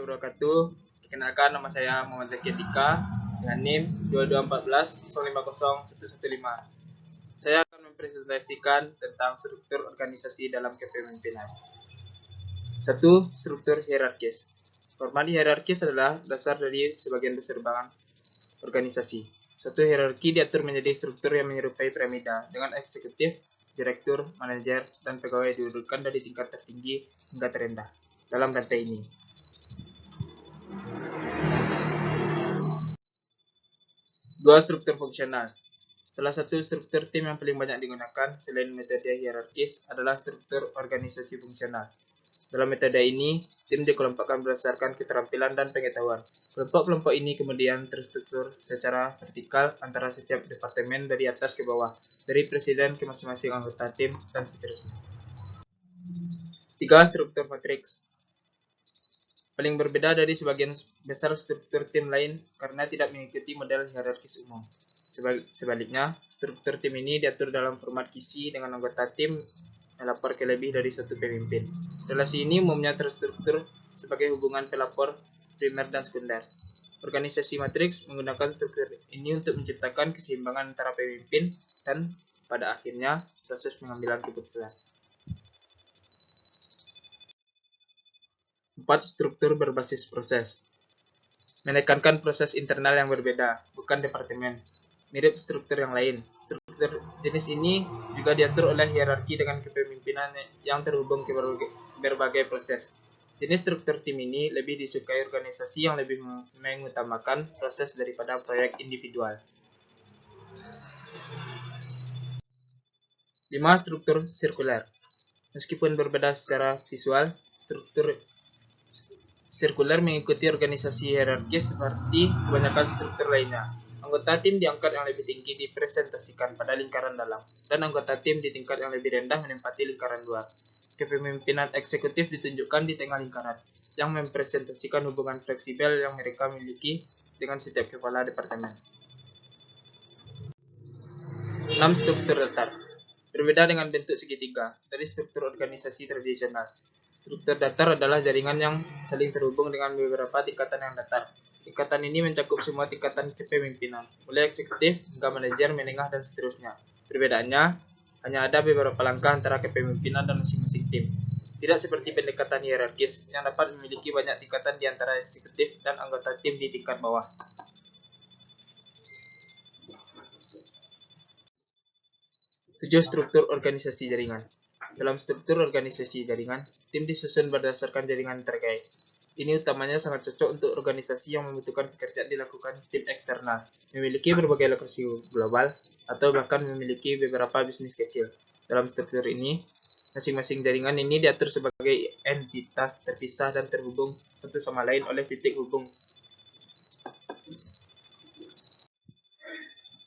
wabarakatuh. Perkenalkan, nama saya Muhammad Zaki Atika dengan NIM 2214050115. Saya akan mempresentasikan tentang struktur organisasi dalam kepemimpinan. 1. Struktur hierarkis. Format hierarkis adalah dasar dari sebagian besar organisasi. Suatu hierarki diatur menjadi struktur yang menyerupai piramida dengan eksekutif, direktur, manajer, dan pegawai diurutkan dari tingkat tertinggi hingga terendah dalam rantai ini. Dua, struktur fungsional. Salah satu struktur tim yang paling banyak digunakan selain metode hierarkis adalah struktur organisasi fungsional. Dalam metode ini, tim dikelompokkan berdasarkan keterampilan dan pengetahuan. Kelompok-kelompok ini kemudian terstruktur secara vertikal antara setiap departemen dari atas ke bawah, dari presiden ke masing-masing anggota tim, dan seterusnya. 3. Struktur matriks. Paling berbeda dari sebagian besar struktur tim lain karena tidak mengikuti model hierarkis umum. Sebaliknya, struktur tim ini diatur dalam format kisi dengan anggota tim melapor ke lebih dari satu pemimpin. Relasi ini umumnya terstruktur sebagai hubungan pelapor, primer, dan sekunder. Organisasi matriks menggunakan struktur ini untuk menciptakan keseimbangan antara pemimpin dan pada akhirnya proses pengambilan keputusan. 4. Struktur berbasis proses. Menekankan proses internal yang berbeda, bukan departemen. Mirip struktur yang lain. Struktur jenis ini juga diatur oleh hierarki dengan kepemimpinan yang terhubung ke berbagai proses. Jenis struktur tim ini lebih disukai organisasi yang lebih mengutamakan proses daripada proyek individual. 5. Struktur sirkuler. Meskipun berbeda secara visual, struktur sirkuler mengikuti organisasi hierarkis seperti kebanyakan struktur lainnya. Anggota tim di tingkat yang lebih tinggi dipresentasikan pada lingkaran dalam, dan anggota tim di tingkat yang lebih rendah menempati lingkaran luar. Kepemimpinan eksekutif ditunjukkan di tengah lingkaran, yang mempresentasikan hubungan fleksibel yang mereka miliki dengan setiap kepala departemen. 6. Struktur datar. Berbeda dengan bentuk segitiga dari struktur organisasi tradisional. Struktur datar adalah jaringan yang saling terhubung dengan beberapa tingkatan yang datar. Tingkatan ini mencakup semua tingkatan kepemimpinan, mulai eksekutif hingga manajer, menengah, dan seterusnya. Perbedaannya hanya ada beberapa langkah antara kepemimpinan dan masing-masing tim. Tidak seperti pendekatan hierarkis yang dapat memiliki banyak tingkatan di antara eksekutif dan anggota tim di tingkat bawah. 7. Struktur organisasi jaringan. Dalam struktur organisasi jaringan, tim disusun berdasarkan jaringan terkait. Ini utamanya sangat cocok untuk organisasi yang membutuhkan pekerjaan dilakukan tim eksternal, memiliki berbagai lokasi global, atau bahkan memiliki beberapa bisnis kecil. Dalam struktur ini, masing-masing jaringan ini diatur sebagai entitas terpisah dan terhubung satu sama lain oleh titik hubung.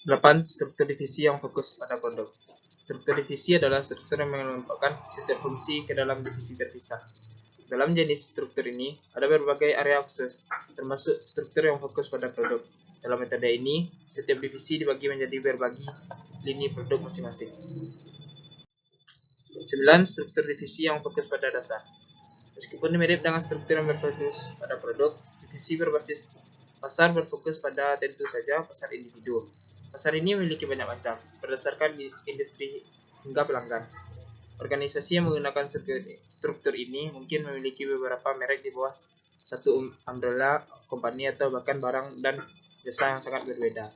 8. Struktur divisi yang fokus pada produk. Struktur divisi adalah struktur yang mengelompokkan setiap fungsi ke dalam divisi terpisah. Dalam jenis struktur ini, ada berbagai area khusus, termasuk struktur yang fokus pada produk. Dalam metode ini, setiap divisi dibagi menjadi berbagi lini produk masing-masing. 9. Struktur divisi yang fokus pada dasar. Meskipun mirip dengan struktur yang berfokus pada produk, divisi berbasis pasar berfokus pada tentu saja pasar individu. Pasar ini memiliki banyak macam, berdasarkan industri hingga pelanggan. Organisasi yang menggunakan struktur ini mungkin memiliki beberapa merek di bawah satu umbrella company atau bahkan barang dan jasa yang sangat berbeda.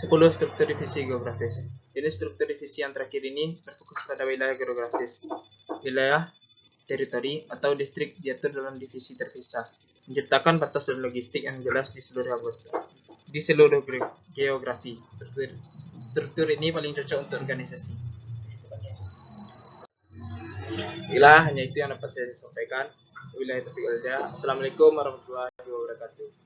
10. Struktur divisi geografis. Jenis struktur divisi yang terakhir ini berfokus pada wilayah geografis. Wilayah, teritori, atau distrik diatur dalam divisi terpisah, menciptakan batas dan logistik yang jelas di seluruh geografi. Struktur ini paling cocok untuk organisasi. Hanya itu yang dapat saya sampaikan. Assalamualaikum warahmatullahi wabarakatuh.